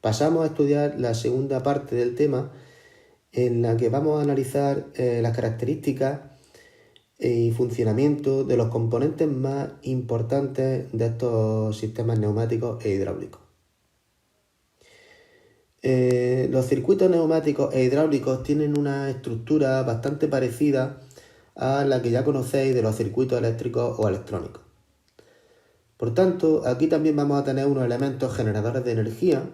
pasamos a estudiar la segunda parte del tema, en la que vamos a analizar las características y funcionamiento de los componentes más importantes de estos sistemas neumáticos e hidráulicos. Los circuitos neumáticos e hidráulicos tienen una estructura bastante parecida a la que ya conocéis de los circuitos eléctricos o electrónicos. Por tanto, aquí también vamos a tener unos elementos generadores de energía,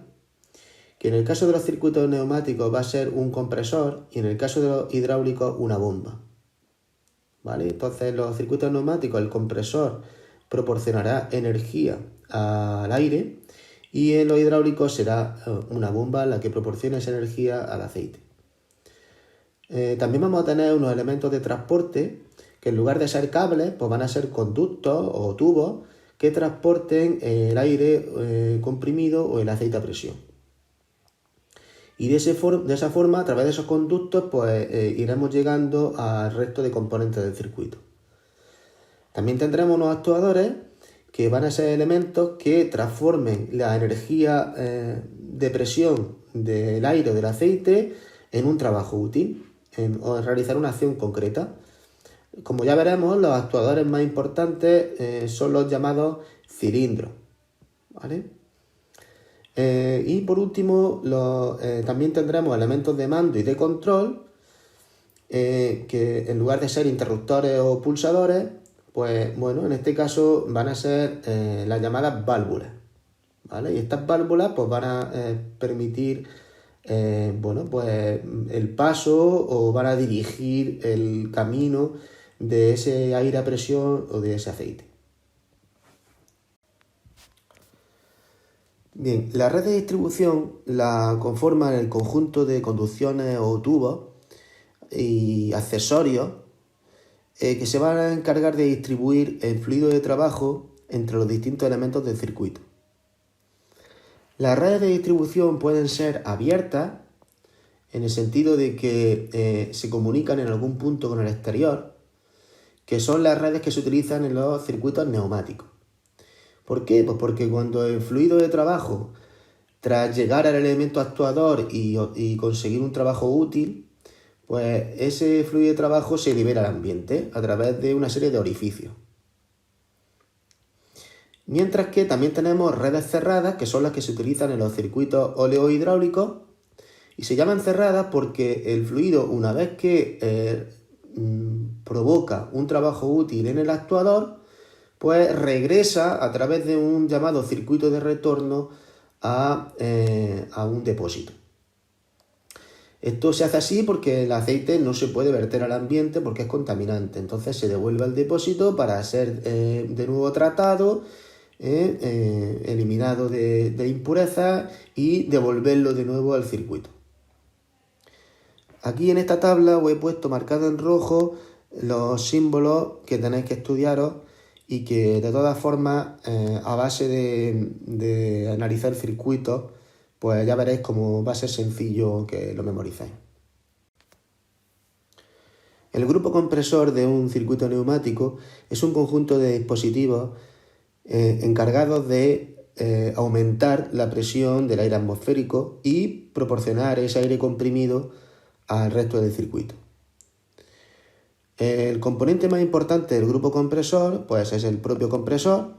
que en el caso de los circuitos neumáticos va a ser un compresor y en el caso de los hidráulicos una bomba. ¿Vale? Entonces, en los circuitos neumáticos el compresor proporcionará energía al aire y en los hidráulicos será una bomba la que proporciona esa energía al aceite. También vamos a tener unos elementos de transporte que en lugar de ser cables, pues van a ser conductos o tubos que transporten el aire comprimido o el aceite a presión. Y de esa forma, a través de esos conductos, pues iremos llegando al resto de componentes del circuito. También tendremos unos actuadores que van a ser elementos que transformen la energía de presión del aire o del aceite en un trabajo útil o en realizar una acción concreta. Como ya veremos, los actuadores más importantes son los llamados cilindros, ¿vale? Y por último, también tendremos elementos de mando y de control que en lugar de ser interruptores o pulsadores, pues bueno, en este caso van a ser las llamadas válvulas, ¿vale? Y estas válvulas pues van a permitir pues el paso o van a dirigir el camino de ese aire a presión o de ese aceite. Bien, la red de distribución la conforman el conjunto de conducciones o tubos y accesorios que se van a encargar de distribuir el fluido de trabajo entre los distintos elementos del circuito. Las redes de distribución pueden ser abiertas, en el sentido de que se comunican en algún punto con el exterior, que son las redes que se utilizan en los circuitos neumáticos. ¿Por qué? Pues porque cuando el fluido de trabajo, tras llegar al elemento actuador y conseguir un trabajo útil, pues ese fluido de trabajo se libera al ambiente a través de una serie de orificios. Mientras que también tenemos redes cerradas, que son las que se utilizan en los circuitos oleohidráulicos, y se llaman cerradas porque el fluido, una vez que provoca un trabajo útil en el actuador, pues regresa a través de un llamado circuito de retorno a un depósito. Esto se hace así porque el aceite no se puede verter al ambiente porque es contaminante. Entonces se devuelve al depósito para ser de nuevo tratado, eliminado de impurezas y devolverlo de nuevo al circuito. Aquí en esta tabla os he puesto marcado en rojo los símbolos que tenéis que estudiaros y que de todas formas, a base de analizar circuitos, pues ya veréis cómo va a ser sencillo que lo memoricéis. El grupo compresor de un circuito neumático es un conjunto de dispositivos encargados de aumentar la presión del aire atmosférico y proporcionar ese aire comprimido al resto del circuito. El componente más importante del grupo compresor pues es el propio compresor,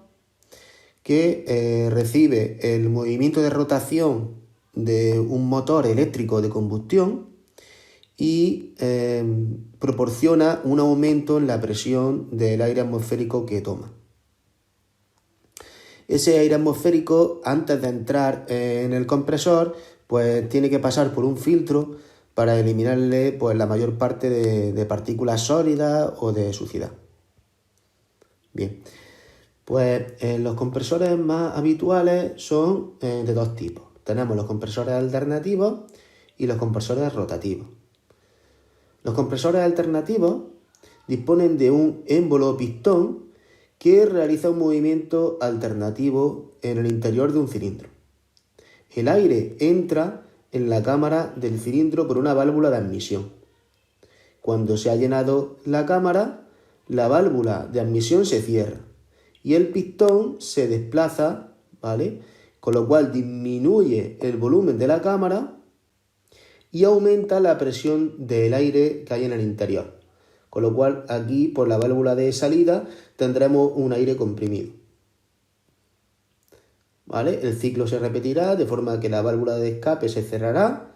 que recibe el movimiento de rotación de un motor eléctrico de combustión y proporciona un aumento en la presión del aire atmosférico que toma. Ese aire atmosférico, antes de entrar en el compresor, pues tiene que pasar por un filtro para eliminarle pues, la mayor parte de partículas sólidas o de suciedad. Bien, pues los compresores más habituales son de dos tipos. Tenemos los compresores alternativos y los compresores rotativos. Los compresores alternativos disponen de un émbolo pistón que realiza un movimiento alternativo en el interior de un cilindro. El aire entra en la cámara del cilindro por una válvula de admisión. Cuando se ha llenado la cámara, la válvula de admisión se cierra y el pistón se desplaza, ¿vale?, con lo cual disminuye el volumen de la cámara y aumenta la presión del aire que hay en el interior. Con lo cual aquí por la válvula de salida tendremos un aire comprimido. ¿Vale? El ciclo se repetirá de forma que la válvula de escape se cerrará.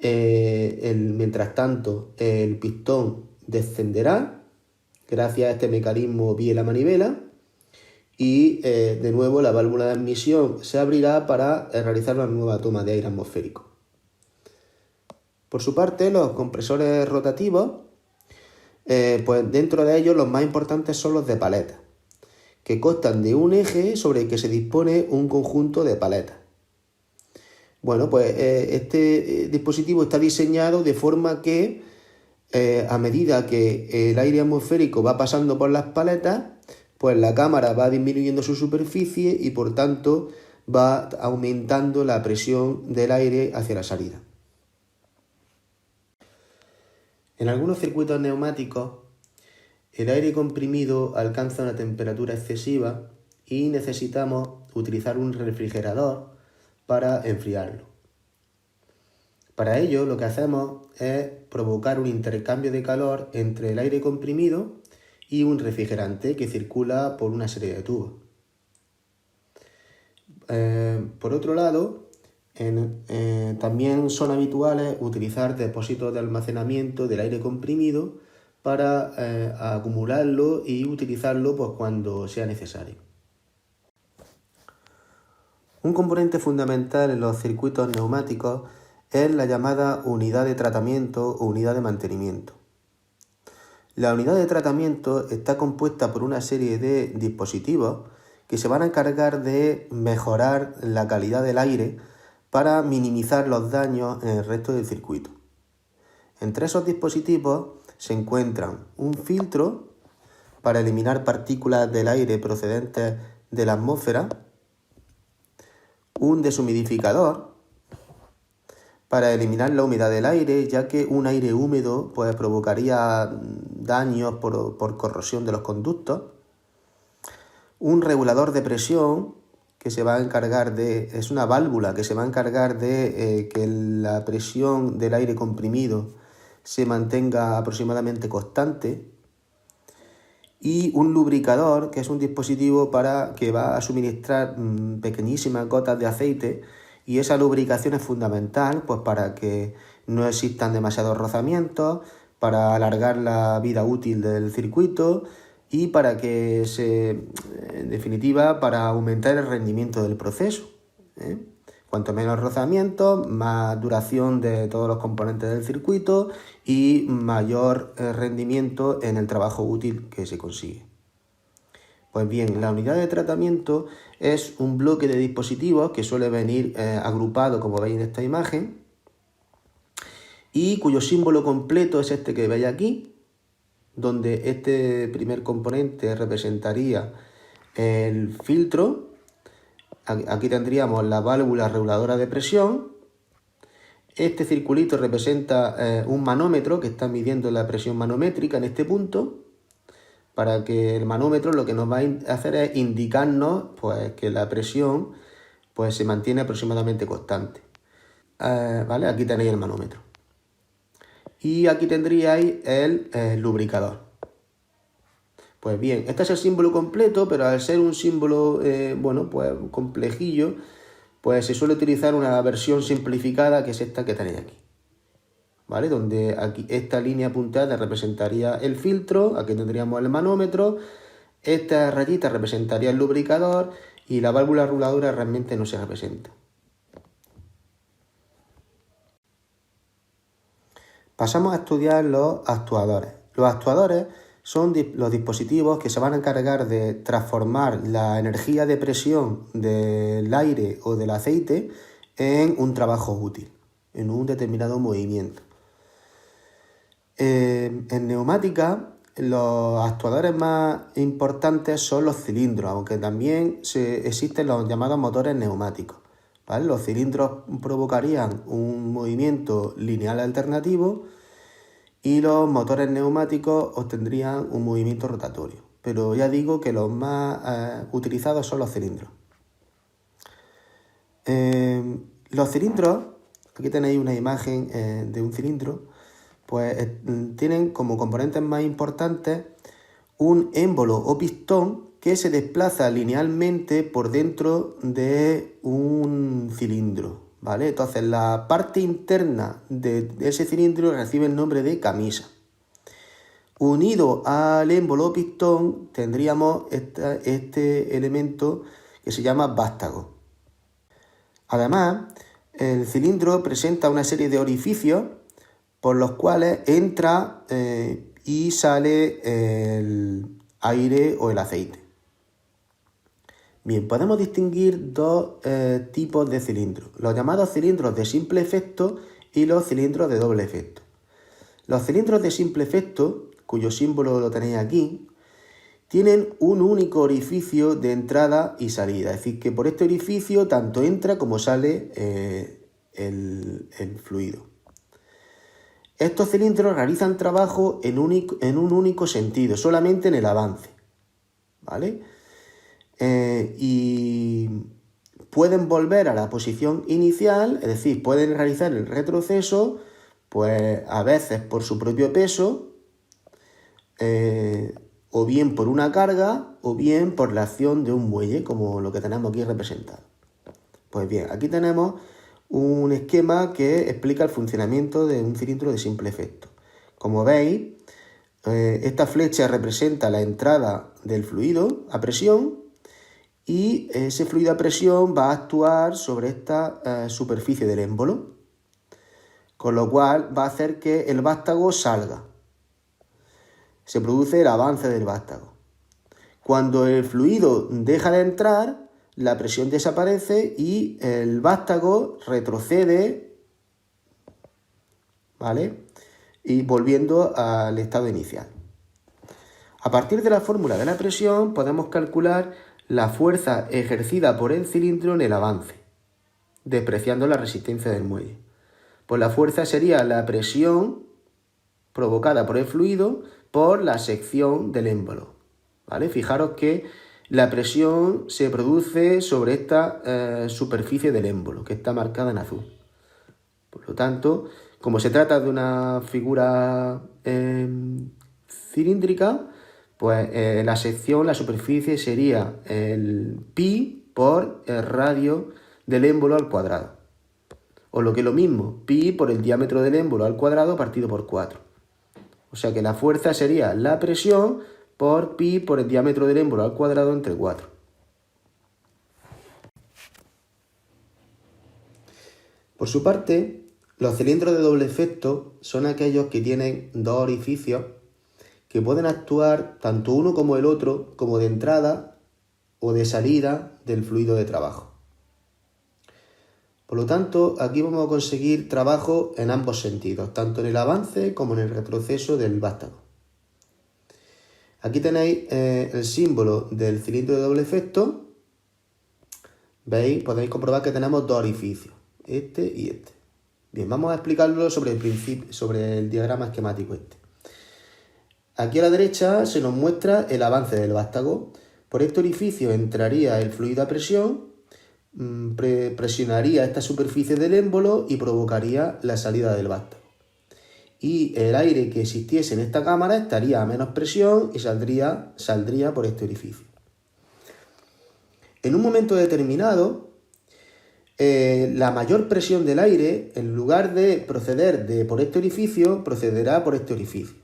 Mientras tanto el pistón descenderá gracias a este mecanismo vía la manivela y de nuevo la válvula de admisión se abrirá para realizar una nueva toma de aire atmosférico. Por su parte, los compresores rotativos, pues dentro de ellos los más importantes son los de paletas, que constan de un eje sobre el que se dispone un conjunto de paletas. Bueno, pues este dispositivo está diseñado de forma que a medida que el aire atmosférico va pasando por las paletas, pues la cámara va disminuyendo su superficie y por tanto va aumentando la presión del aire hacia la salida. En algunos circuitos neumáticos, el aire comprimido alcanza una temperatura excesiva y necesitamos utilizar un refrigerador para enfriarlo. Para ello, lo que hacemos es provocar un intercambio de calor entre el aire comprimido y un refrigerante que circula por una serie de tubos. Por otro lado, también son habituales utilizar depósitos de almacenamiento del aire comprimido para acumularlo y utilizarlo pues, cuando sea necesario. Un componente fundamental en los circuitos neumáticos es la llamada unidad de tratamiento o unidad de mantenimiento. La unidad de tratamiento está compuesta por una serie de dispositivos que se van a encargar de mejorar la calidad del aire para minimizar los daños en el resto del circuito. Entre esos dispositivos se encuentran un filtro para eliminar partículas del aire procedentes de la atmósfera, un deshumidificador para eliminar la humedad del aire, ya que un aire húmedo pues, provocaría daños por corrosión de los conductos, un regulador de presión que se va a encargar es una válvula que se va a encargar de que la presión del aire comprimido se mantenga aproximadamente constante, y un lubricador, que es un dispositivo que va a suministrar pequeñísimas gotas de aceite, y esa lubricación es fundamental pues, para que no existan demasiados rozamientos, para alargar la vida útil del circuito y para que en definitiva, para aumentar el rendimiento del proceso. Cuanto menos rozamientos, más duración de todos los componentes del circuito y mayor rendimiento en el trabajo útil que se consigue. Pues bien, la unidad de tratamiento es un bloque de dispositivos que suele venir agrupado, como veis en esta imagen, y cuyo símbolo completo es este que veis aquí, donde este primer componente representaría el filtro. Aquí tendríamos la válvula reguladora de presión. Este circulito representa un manómetro que está midiendo la presión manométrica en este punto, para que el manómetro lo que nos va a hacer es indicarnos pues, que la presión pues, se mantiene aproximadamente constante. ¿Vale? Aquí tenéis el manómetro. Y aquí tendríais el lubricador. Pues bien, este es el símbolo completo, pero al ser un símbolo, pues complejillo, pues se suele utilizar una versión simplificada, que es esta que tenéis aquí. ¿Vale? Donde aquí esta línea punteada representaría el filtro, aquí tendríamos el manómetro, esta rayita representaría el lubricador y la válvula reguladora realmente no se representa. Pasamos a estudiar los actuadores. Los actuadores son los dispositivos que se van a encargar de transformar la energía de presión del aire o del aceite en un trabajo útil, en un determinado movimiento. En neumática, los actuadores más importantes son los cilindros, aunque también existen los llamados motores neumáticos. ¿Vale? Los cilindros provocarían un movimiento lineal alternativo y los motores neumáticos obtendrían un movimiento rotatorio. Pero ya digo que los más utilizados son los cilindros. Los cilindros, aquí tenéis una imagen de un cilindro, pues tienen como componentes más importantes un émbolo o pistón que se desplaza linealmente por dentro de un cilindro, ¿vale? Entonces la parte interna de ese cilindro recibe el nombre de camisa. Unido al émbolo o pistón tendríamos este elemento que se llama vástago. Además, el cilindro presenta una serie de orificios por los cuales entra y sale el aire o el aceite. Bien, podemos distinguir dos tipos de cilindros, los llamados cilindros de simple efecto y los cilindros de doble efecto. Los cilindros de simple efecto, cuyo símbolo lo tenéis aquí, tienen un único orificio de entrada y salida, es decir, que por este orificio tanto entra como sale el fluido. Estos cilindros realizan trabajo en un único sentido, solamente en el avance, ¿vale? Y pueden volver a la posición inicial, es decir, pueden realizar el retroceso, pues a veces por su propio peso, o bien por una carga, o bien por la acción de un muelle, como lo que tenemos aquí representado. Pues bien, aquí tenemos un esquema que explica el funcionamiento de un cilindro de simple efecto. Como veis, esta flecha representa la entrada del fluido a presión y ese fluido a presión va a actuar sobre esta superficie del émbolo, con lo cual va a hacer que el vástago salga. Se produce el avance del vástago. Cuando el fluido deja de entrar, la presión desaparece y el vástago retrocede, ¿vale? Y volviendo al estado inicial. A partir de la fórmula de la presión podemos calcular la fuerza ejercida por el cilindro en el avance, despreciando la resistencia del muelle. Pues la fuerza sería la presión provocada por el fluido por la sección del émbolo, ¿vale? Fijaros que la presión se produce sobre esta superficie del émbolo, que está marcada en azul. Por lo tanto, como se trata de una figura cilíndrica, pues la sección, la superficie sería el pi por el radio del émbolo al cuadrado. O lo que es lo mismo, pi por el diámetro del émbolo al cuadrado partido por 4. O sea que la fuerza sería la presión por pi por el diámetro del émbolo al cuadrado entre 4. Por su parte, los cilindros de doble efecto son aquellos que tienen dos orificios que pueden actuar tanto uno como el otro como de entrada o de salida del fluido de trabajo. Por lo tanto, aquí vamos a conseguir trabajo en ambos sentidos, tanto en el avance como en el retroceso del vástago. Aquí tenéis el símbolo del cilindro de doble efecto. ¿Veis? Podéis comprobar que tenemos dos orificios, este y este. Bien, vamos a explicarlo sobre el diagrama esquemático este. Aquí a la derecha se nos muestra el avance del vástago. Por este orificio entraría el fluido a presión, presionaría esta superficie del émbolo y provocaría la salida del vástago. Y el aire que existiese en esta cámara estaría a menos presión y saldría por este orificio. En un momento determinado, la mayor presión del aire, en lugar de proceder por este orificio, procederá por este orificio.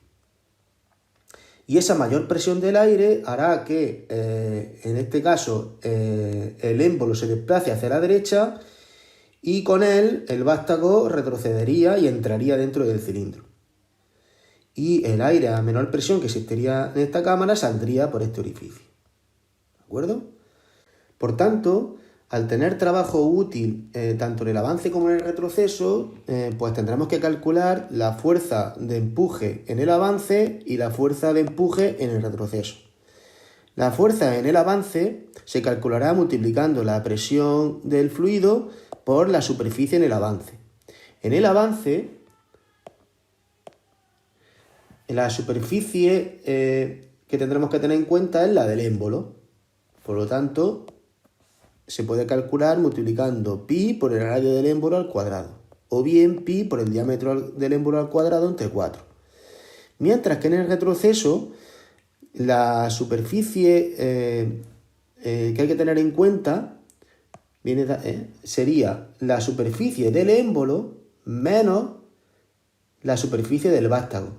Y esa mayor presión del aire hará que, en este caso, el émbolo se desplace hacia la derecha y con él el vástago retrocedería y entraría dentro del cilindro. Y el aire a menor presión que existiría en esta cámara saldría por este orificio. ¿De acuerdo? Por tanto, al tener trabajo útil tanto en el avance como en el retroceso, pues tendremos que calcular la fuerza de empuje en el avance y la fuerza de empuje en el retroceso. La fuerza en el avance se calculará multiplicando la presión del fluido por la superficie en el avance. En el avance, la superficie que tendremos que tener en cuenta es la del émbolo. Por lo tanto, se puede calcular multiplicando pi por el radio del émbolo al cuadrado, o bien pi por el diámetro del émbolo al cuadrado entre 4. Mientras que en el retroceso, la superficie que hay que tener en cuenta sería la superficie del émbolo menos la superficie del vástago.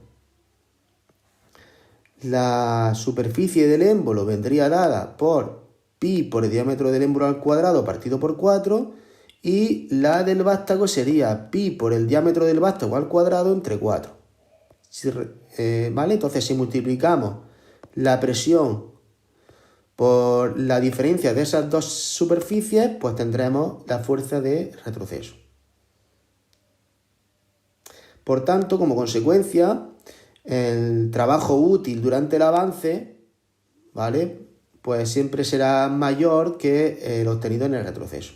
La superficie del émbolo vendría dada por pi por el diámetro del émbolo al cuadrado partido por 4, y la del vástago sería pi por el diámetro del vástago al cuadrado entre 4. ¿Vale? Entonces, si multiplicamos la presión por la diferencia de esas dos superficies, pues tendremos la fuerza de retroceso. Por tanto, como consecuencia, el trabajo útil durante el avance, ¿vale?, pues siempre será mayor que el obtenido en el retroceso.